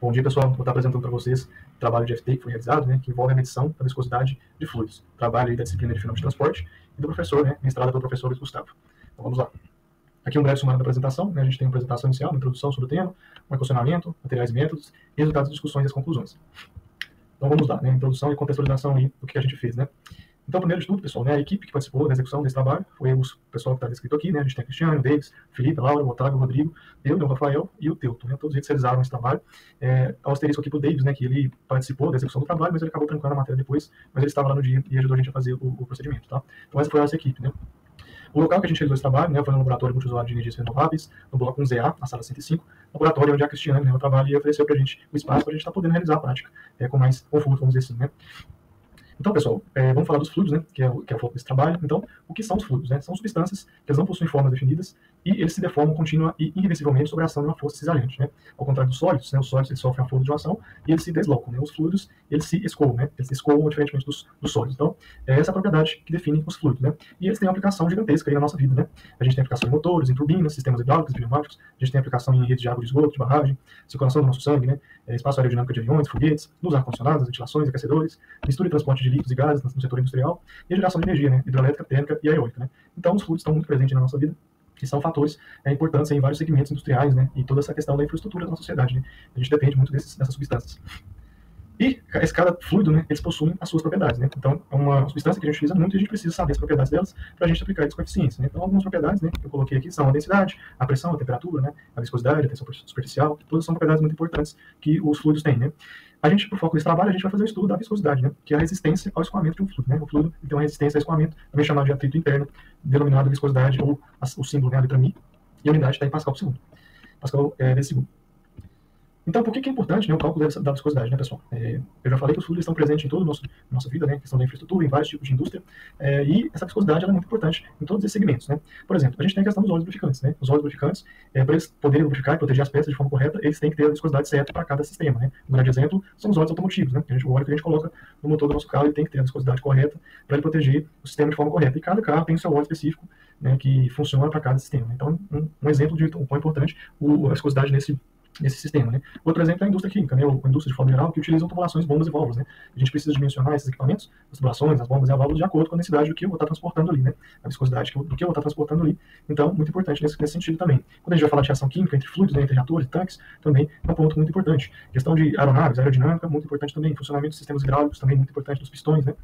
Bom dia, pessoal. Vou estar apresentando para vocês o trabalho de FT que foi realizado, né, que envolve a medição da viscosidade de fluidos. Trabalho aí da disciplina de fenômeno de transporte e do professor, né, mestrado pelo professor Luiz Gustavo. Então vamos lá. Aqui um breve sumário da apresentação, né, a gente tem uma apresentação inicial, uma introdução sobre o tema, um equacionamento, materiais e métodos, resultados, discussões e as conclusões. Então vamos lá, né, introdução e contextualização aí do que a gente fez, né. Então, primeiro de tudo, pessoal, né, a equipe que participou da execução desse trabalho foi o pessoal que está descrito aqui, né, a gente tem o Cristiano, o Davis, o Felipe, a Laura, o Otávio, o Rodrigo, eu, o Rafael e o Teuto, né, todos eles realizaram esse trabalho. Ao asterisco aqui para o Davis, né, que ele participou da execução do trabalho, mas ele acabou trancando a matéria depois, mas ele estava lá no dia e ajudou a gente a fazer o procedimento, tá? Então essa foi a nossa equipe, né. O local que a gente realizou esse trabalho, né, foi no laboratório multiusuário de energias renováveis, no bloco 1ZA, na sala 105, laboratório onde a Cristiane, né, o trabalho, e ofereceu para a gente o espaço para a gente estar podendo realizar a prática com mais conforto, vamos dizer assim, né. Então, pessoal, vamos falar dos fluidos, né, que é o foco desse trabalho. Então, o que são os fluidos? Né? São substâncias que eles não possuem formas definidas e eles se deformam contínua e irreversivelmente sob a ação de uma força cisalhante. Né? Ao contrário dos sólidos, né, os sólidos eles sofrem a força de uma ação e eles se deslocam. Né? Os fluidos, eles se escoam, né? Eles se escoam diferentemente dos sólidos. Então, essa é a propriedade que define os fluidos. Né? E eles têm uma aplicação gigantesca aí na nossa vida. Né? A gente tem aplicação em motores, em turbinas, sistemas hidráulicos, pneumáticos, a gente tem aplicação em redes de água de esgoto, de barragem, circulação do nosso sangue, né? Espaço aerodinâmico de aviões, foguetes, nos ar-condicionados, ventilações, aquecedores, mistura e transporte de líquidos e gases no setor industrial, e a geração de energia, né, hidrelétrica, térmica e eólica. Né? Então, os fluidos estão muito presentes na nossa vida, e são fatores importantes em vários segmentos industriais, né, e toda essa questão da infraestrutura da nossa sociedade. Né? A gente depende muito dessas substâncias. E cada fluido, né, eles possuem as suas propriedades. Né? Então, é uma substância que a gente utiliza muito e a gente precisa saber as propriedades delas para a gente aplicar esses coeficientes. Né? Então, algumas propriedades, né, que eu coloquei aqui são a densidade, a pressão, a temperatura, né, a viscosidade, a tensão superficial, todas são propriedades muito importantes que os fluidos têm. Né? A gente, por foco desse trabalho, a gente vai fazer o estudo da viscosidade, né, que é a resistência ao escoamento de um fluido. Né? O fluido tem uma resistência ao escoamento, também chamado de atrito interno, denominado viscosidade, ou o símbolo, né, a letra Mi, e a unidade está em Pascal por segundo. Pascal vezes segundo. Então, por que é importante, né, o cálculo da viscosidade, né, pessoal? Eu já falei que os fluidos estão presentes em toda a nossa vida, né, questão da infraestrutura, em vários tipos de indústria, e essa viscosidade ela é muito importante em todos esses segmentos. Né? Por exemplo, a gente tem a questão dos óleos lubrificantes. Né? Os óleos lubrificantes, para eles poderem lubrificar e proteger as peças de forma correta, eles têm que ter a viscosidade certa para cada sistema. Né? Um grande exemplo são os óleos automotivos. Né? O óleo que a gente coloca no motor do nosso carro ele tem que ter a viscosidade correta para ele proteger o sistema de forma correta. E cada carro tem o seu óleo específico, né, que funciona para cada sistema. Então, um exemplo de um quão importante a viscosidade nesse sistema. Né? Outro exemplo é a indústria química, né? A indústria de forma geral, que utiliza tubulações, bombas e válvulas. Né? A gente precisa dimensionar esses equipamentos, as tubulações, as bombas e as válvulas, de acordo com a densidade do que eu vou estar transportando ali, né? A viscosidade do que eu vou estar transportando ali. Então, muito importante nesse sentido também. Quando a gente vai falar de reação química entre fluidos, né, entre reatores e tanques, também é um ponto muito importante. Questão de aeronaves, aerodinâmica, muito importante também. Funcionamento dos sistemas hidráulicos, também muito importante dos pistões, né?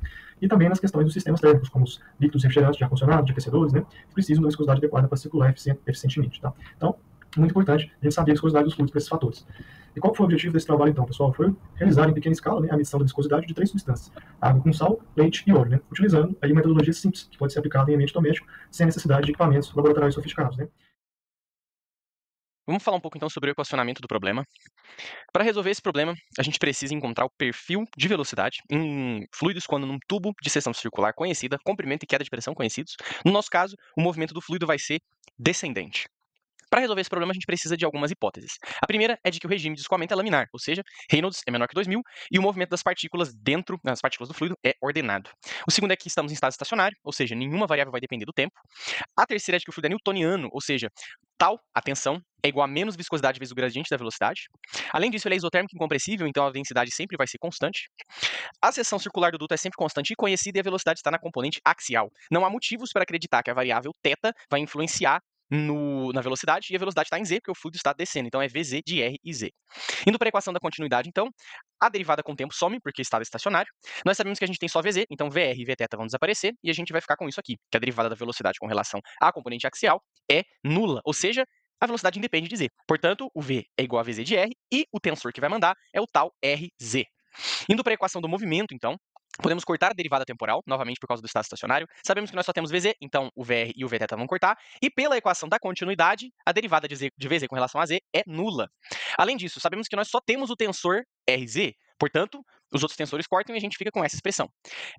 E também nas questões dos sistemas térmicos, como os líquidos refrigerantes de ar-condicionado, de aquecedores, né? Que precisam da viscosidade adequada para circular eficientemente, tá? Então, muito importante a gente saber a viscosidade dos fluidos para esses fatores. E qual foi o objetivo desse trabalho, então, pessoal? Foi realizar em pequena escala, né, a medição da viscosidade de 3 substâncias: água com sal, leite e óleo, né, utilizando aí uma metodologia simples, que pode ser aplicada em ambiente doméstico, sem necessidade de equipamentos laboratoriais sofisticados. Né. Vamos falar um pouco então sobre o equacionamento do problema. Para resolver esse problema, a gente precisa encontrar o perfil de velocidade em fluidos quando num tubo de seção circular conhecida, comprimento e queda de pressão conhecidos. No nosso caso, o movimento do fluido vai ser descendente. Para resolver esse problema, a gente precisa de algumas hipóteses. A primeira é de que o regime de escoamento é laminar, ou seja, Reynolds é menor que 2000 e o movimento das partículas das partículas do fluido é ordenado. O segundo é que estamos em estado estacionário, ou seja, nenhuma variável vai depender do tempo. A terceira é de que o fluido é newtoniano, ou seja, a tensão, é igual a menos viscosidade vezes o gradiente da velocidade. Além disso, ele é isotérmico e incompressível, então a densidade sempre vai ser constante. A seção circular do duto é sempre constante e conhecida e a velocidade está na componente axial. Não há motivos para acreditar que a variável θ vai influenciar na velocidade, e a velocidade está em z, porque o fluido está descendo, então é Vz de R e Z. Indo para a equação da continuidade, então, a derivada com o tempo some, porque estado estacionário. Nós sabemos que a gente tem só Vz, então Vr e Vθ vão desaparecer, e a gente vai ficar com isso aqui, que a derivada da velocidade com relação à componente axial é nula, ou seja, a velocidade independe de z. Portanto, o V é igual a Vz de R, e o tensor que vai mandar é o tal Rz. Indo para a equação do movimento, então, podemos cortar a derivada temporal, novamente por causa do estado estacionário. Sabemos que nós só temos Vz, então o Vr e o Vθ vão cortar. E pela equação da continuidade, a derivada de Vz com relação a z é nula. Além disso, sabemos que nós só temos o tensor Rz. Portanto, os outros tensores cortam e a gente fica com essa expressão.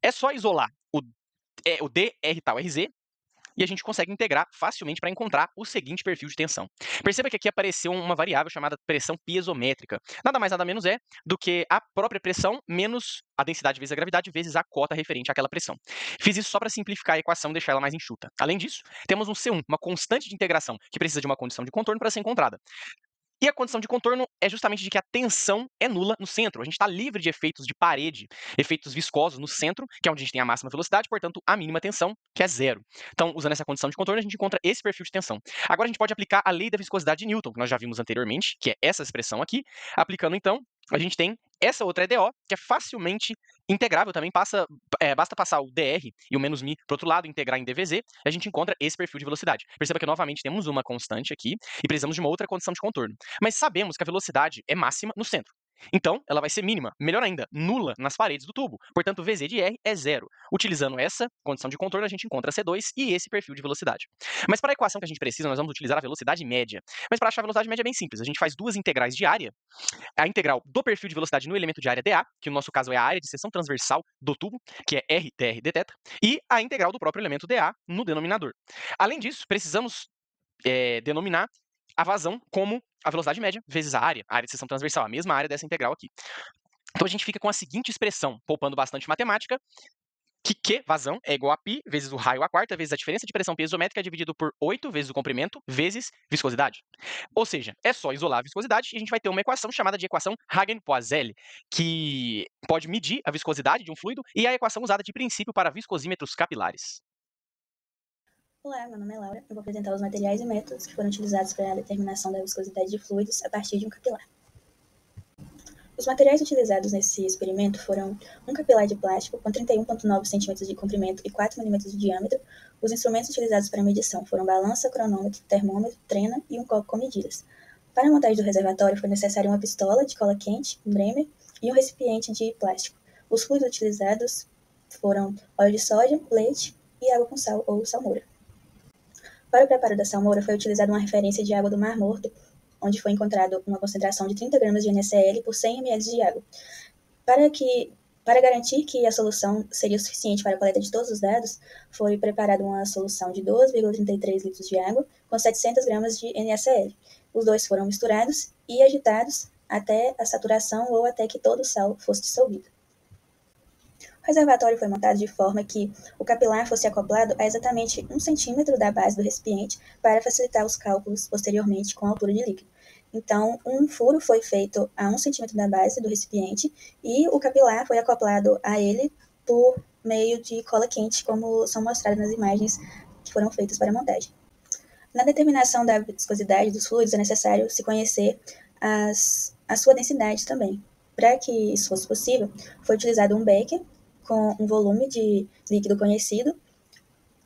É só isolar o dr tal Rz, e a gente consegue integrar facilmente para encontrar o seguinte perfil de tensão. Perceba que aqui apareceu uma variável chamada pressão piezométrica. Nada mais, nada menos é do que a própria pressão menos a densidade vezes a gravidade vezes a cota referente àquela pressão. Fiz isso só para simplificar a equação e deixar ela mais enxuta. Além disso, temos um C1, uma constante de integração, que precisa de uma condição de contorno para ser encontrada. E a condição de contorno é justamente de que a tensão é nula no centro. A gente está livre de efeitos de parede, efeitos viscosos no centro, que é onde a gente tem a máxima velocidade, portanto, a mínima tensão, que é zero. Então, usando essa condição de contorno, a gente encontra esse perfil de tensão. Agora, a gente pode aplicar a lei da viscosidade de Newton, que nós já vimos anteriormente, que é essa expressão aqui. Aplicando, então, a gente tem essa outra EDO, que é facilmente integrável também, basta passar o dr e o menos mi para o outro lado, integrar em dvz, e a gente encontra esse perfil de velocidade. Perceba que, novamente, temos uma constante aqui e precisamos de uma outra condição de contorno. Mas sabemos que a velocidade é máxima no centro. Então, ela vai ser mínima, melhor ainda, nula nas paredes do tubo. Portanto, Vz de R é zero. Utilizando essa condição de contorno, a gente encontra C2 e esse perfil de velocidade. Mas para a equação que a gente precisa, nós vamos utilizar a velocidade média. Mas para achar a velocidade média é bem simples. A gente faz duas integrais de área. A integral do perfil de velocidade no elemento de área dA, que no nosso caso é a área de seção transversal do tubo, que é R dr dθ, e a integral do próprio elemento dA no denominador. Além disso, precisamos denominar a vazão como a velocidade média vezes a área de seção transversal, a mesma área dessa integral aqui. Então a gente fica com a seguinte expressão, poupando bastante matemática, que Q, vazão, é igual a π vezes o raio à quarta vezes a diferença de pressão piezométrica dividido por 8 vezes o comprimento vezes viscosidade. Ou seja, é só isolar a viscosidade e a gente vai ter uma equação chamada de equação Hagen-Poiseuille, que pode medir a viscosidade de um fluido e é a equação usada de princípio para viscosímetros capilares. Olá, meu nome é Laura. Eu vou apresentar os materiais e métodos que foram utilizados para a determinação da viscosidade de fluidos a partir de um capilar. Os materiais utilizados nesse experimento foram um capilar de plástico com 31,9 cm de comprimento e 4 mm de diâmetro. Os instrumentos utilizados para medição foram balança, cronômetro, termômetro, trena e um copo com medidas. Para a montagem do reservatório foi necessário uma pistola de cola quente, um Bremer e um recipiente de plástico. Os fluidos utilizados foram óleo de soja, leite e água com sal ou salmoura. Para o preparo da salmoura foi utilizada uma referência de água do Mar Morto, onde foi encontrado uma concentração de 30 gramas de NaCl por 100 ml de água. Para garantir que a solução seria suficiente para a coleta de todos os dados, foi preparada uma solução de 2,33 litros de água com 700 gramas de NaCl. Os dois foram misturados e agitados até a saturação ou até que todo o sal fosse dissolvido. O reservatório foi montado de forma que o capilar fosse acoplado a exatamente 1 centímetro da base do recipiente para facilitar os cálculos posteriormente com a altura de líquido. Então, um furo foi feito a 1 centímetro da base do recipiente e o capilar foi acoplado a ele por meio de cola quente, como são mostradas nas imagens que foram feitas para a montagem. Na determinação da viscosidade dos fluidos é necessário se conhecer a sua densidade também. Para que isso fosse possível, foi utilizado um becker com um volume de líquido conhecido,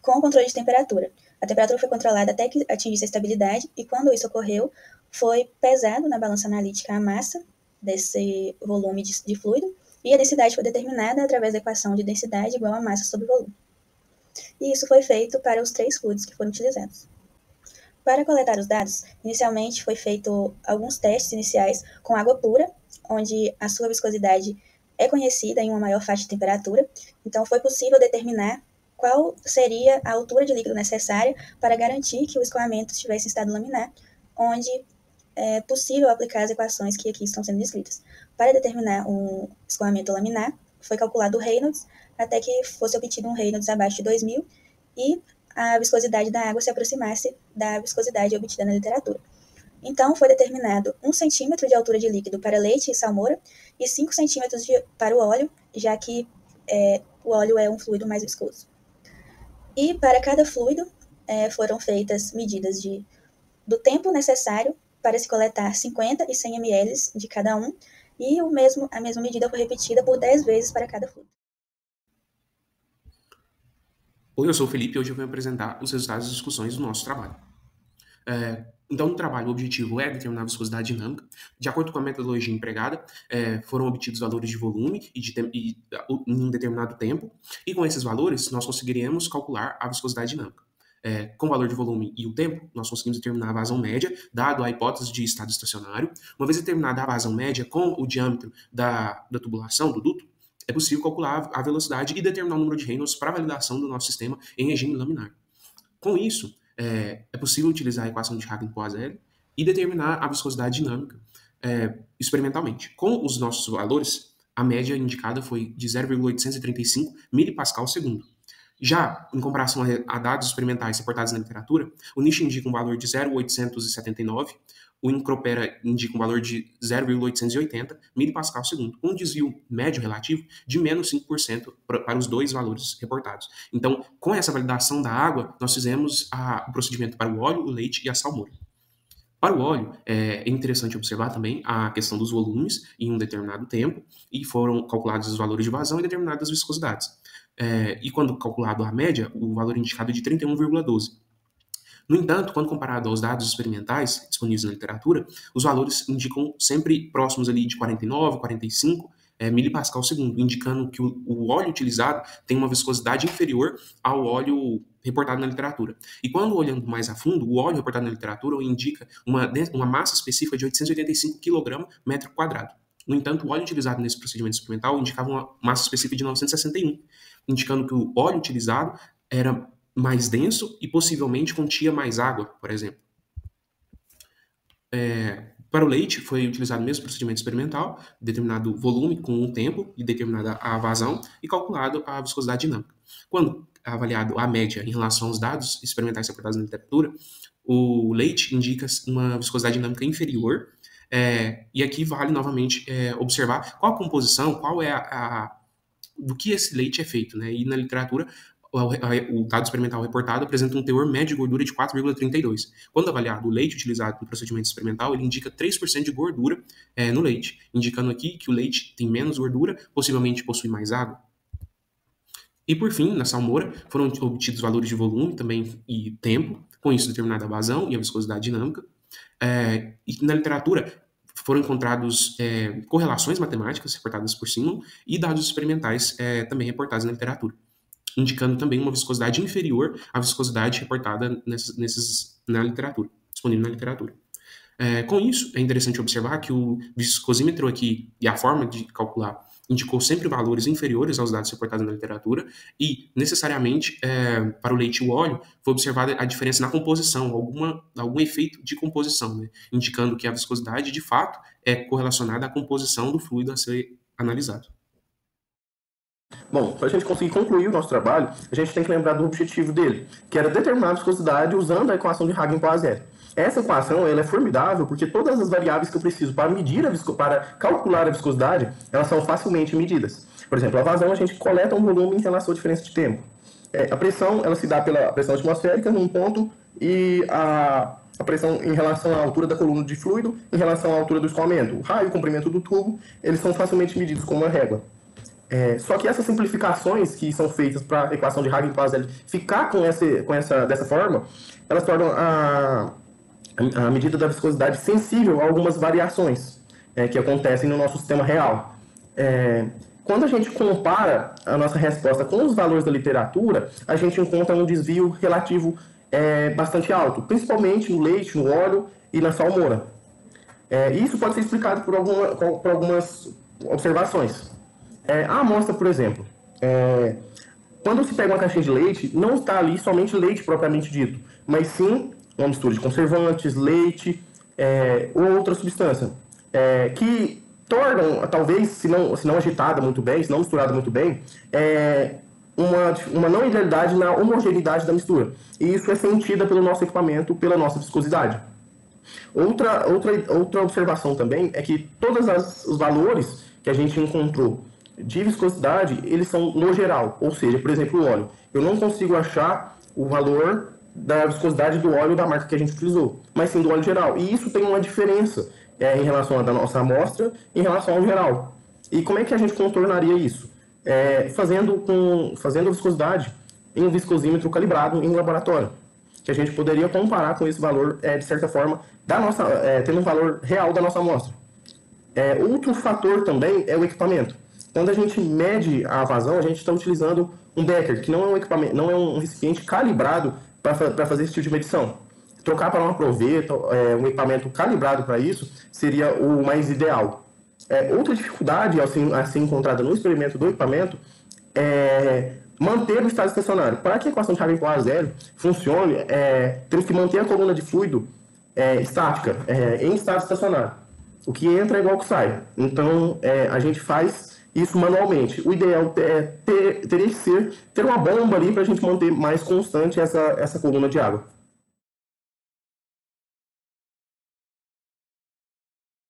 com controle de temperatura. A temperatura foi controlada até que atingisse a estabilidade, e quando isso ocorreu, foi pesado na balança analítica a massa desse volume de fluido, e a densidade foi determinada através da equação de densidade igual a massa sobre volume. E isso foi feito para os 3 fluidos que foram utilizados. Para coletar os dados, inicialmente foi feito alguns testes iniciais com água pura, onde a sua viscosidade é conhecida em uma maior faixa de temperatura, então foi possível determinar qual seria a altura de líquido necessária para garantir que o escoamento estivesse em estado laminar, onde é possível aplicar as equações que aqui estão sendo descritas. Para determinar um escoamento laminar, foi calculado o Reynolds até que fosse obtido um Reynolds abaixo de 2000 e a viscosidade da água se aproximasse da viscosidade obtida na literatura. Então, foi determinado 1 centímetro de altura de líquido para leite e salmoura e 5 centímetros para o óleo, já que o óleo é um fluido mais viscoso. E para cada fluido foram feitas medidas do tempo necessário para se coletar 50 e 100 ml de cada um, e a mesma medida foi repetida por 10 vezes para cada fluido. Oi, eu sou o Felipe e hoje eu venho apresentar os resultados das discussões do nosso trabalho. Então, no trabalho, o objetivo é determinar a viscosidade dinâmica. De acordo com a metodologia empregada, foram obtidos valores de volume em um determinado tempo, e com esses valores, nós conseguiríamos calcular a viscosidade dinâmica. Com o valor de volume e o tempo, nós conseguimos determinar a vazão média, dado a hipótese de estado estacionário. Uma vez determinada a vazão média com o diâmetro da tubulação, do duto, é possível calcular a velocidade e determinar o número de Reynolds para a validação do nosso sistema em regime laminar. Com isso, é possível utilizar a equação de Hagen-Poiseuille e determinar a viscosidade dinâmica experimentalmente. Com os nossos valores, a média indicada foi de 0,835 mPa/s. Já, em comparação a dados experimentais reportados na literatura, o nicho indica um valor de 0,879, o Incropera indica um valor de 0,880 mPa/s, com um desvio médio relativo de menos 5% para os dois valores reportados. Então, com essa validação da água, nós fizemos o procedimento para o óleo, o leite e a salmoura. Para o óleo, é interessante observar também a questão dos volumes em um determinado tempo, e foram calculados os valores de vazão e determinadas viscosidades. E quando calculado a média, o valor indicado é de 31,12. No entanto, quando comparado aos dados experimentais disponíveis na literatura, os valores indicam sempre próximos ali de 49, 45 mPa/s, indicando que o óleo utilizado tem uma viscosidade inferior ao óleo reportado na literatura. E quando olhando mais a fundo, o óleo reportado na literatura indica uma massa específica de 885 kg/m². No entanto, o óleo utilizado nesse procedimento experimental indicava uma massa específica de 961, indicando que o óleo utilizado era mais denso e possivelmente continha mais água, por exemplo. Para o leite, foi utilizado o mesmo procedimento experimental, determinado volume com um tempo e determinada a vazão e calculado a viscosidade dinâmica. Quando avaliado a média em relação aos dados experimentais reportados na literatura, o leite indica uma viscosidade dinâmica inferior, e aqui vale novamente observar qual a composição, qual é do que esse leite é feito, né? E na literatura, o dado experimental reportado apresenta um teor médio de gordura de 4,32. Quando avaliado o leite utilizado no procedimento experimental, ele indica 3% de gordura no leite, indicando aqui que o leite tem menos gordura, possivelmente possui mais água. E por fim, na salmoura, foram obtidos valores de volume também e tempo, com isso determinada a vazão e a viscosidade dinâmica. E na literatura foram encontrados correlações matemáticas reportadas por Simon e dados experimentais também reportados na literatura, indicando também uma viscosidade inferior à viscosidade reportada na literatura, disponível na literatura. Com isso, é interessante observar que o viscosímetro aqui e a forma de calcular indicou sempre valores inferiores aos dados reportados na literatura e, necessariamente, para o leite e o óleo, foi observada a diferença na composição, algum efeito de composição, né? Indicando que a viscosidade, de fato, é correlacionada à composição do fluido a ser analisado. Bom, para a gente conseguir concluir o nosso trabalho, a gente tem que lembrar do objetivo dele, que era determinar a viscosidade usando a equação de Hagen-Poiseuille. Essa equação ela é formidável porque todas as variáveis que eu preciso para calcular a viscosidade, elas são facilmente medidas. Por exemplo, a vazão a gente coleta um volume em relação à diferença de tempo. A pressão ela se dá pela pressão atmosférica num ponto e a pressão em relação à altura da coluna de fluido em relação à altura do escoamento. O raio e o comprimento do tubo, eles são facilmente medidos com uma régua. Só que essas simplificações que são feitas para a equação de Hagen-Poiseuille ficar dessa forma, elas tornam a medida da viscosidade sensível a algumas variações que acontecem no nosso sistema real. Quando a gente compara a nossa resposta com os valores da literatura, a gente encontra um desvio relativo bastante alto, principalmente no leite, no óleo e na salmoura. Isso pode ser explicado por algumas observações. A amostra, por exemplo, quando se pega uma caixinha de leite, não está ali somente leite propriamente dito, mas sim uma mistura de conservantes, leite ou outra substância, que tornam, talvez, se não agitada muito bem, se não misturada muito bem, uma não idealidade na homogeneidade da mistura. E isso é sentida pelo nosso equipamento, pela nossa viscosidade. Outra observação também é que todos os valores que a gente encontrou de viscosidade, eles são no geral, ou seja, por exemplo, o óleo. Eu não consigo achar o valor da viscosidade do óleo da marca que a gente utilizou, mas sim do óleo geral. E isso tem uma diferença em relação à da nossa amostra, em relação ao geral. E como é que a gente contornaria isso? Fazendo a viscosidade em um viscosímetro calibrado em laboratório, que a gente poderia comparar com esse valor, de certa forma, tendo um valor real da nossa amostra. Outro fator também é o equipamento. Quando a gente mede a vazão, a gente está utilizando um Becker, que não é um equipamento, não é um recipiente calibrado para fazer esse tipo de medição. Trocar para uma proveta, um equipamento calibrado para isso, seria o mais ideal. Outra dificuldade a ser encontrada no experimento do equipamento é manter o estado estacionário. Para que a equação de Hagen-Poiseuille funcione, temos que manter a coluna de fluido estática, em estado estacionário. O que entra é igual ao que sai. Então, a gente faz isso manualmente. O ideal teria que ser ter uma bomba ali para a gente manter mais constante essa coluna de água.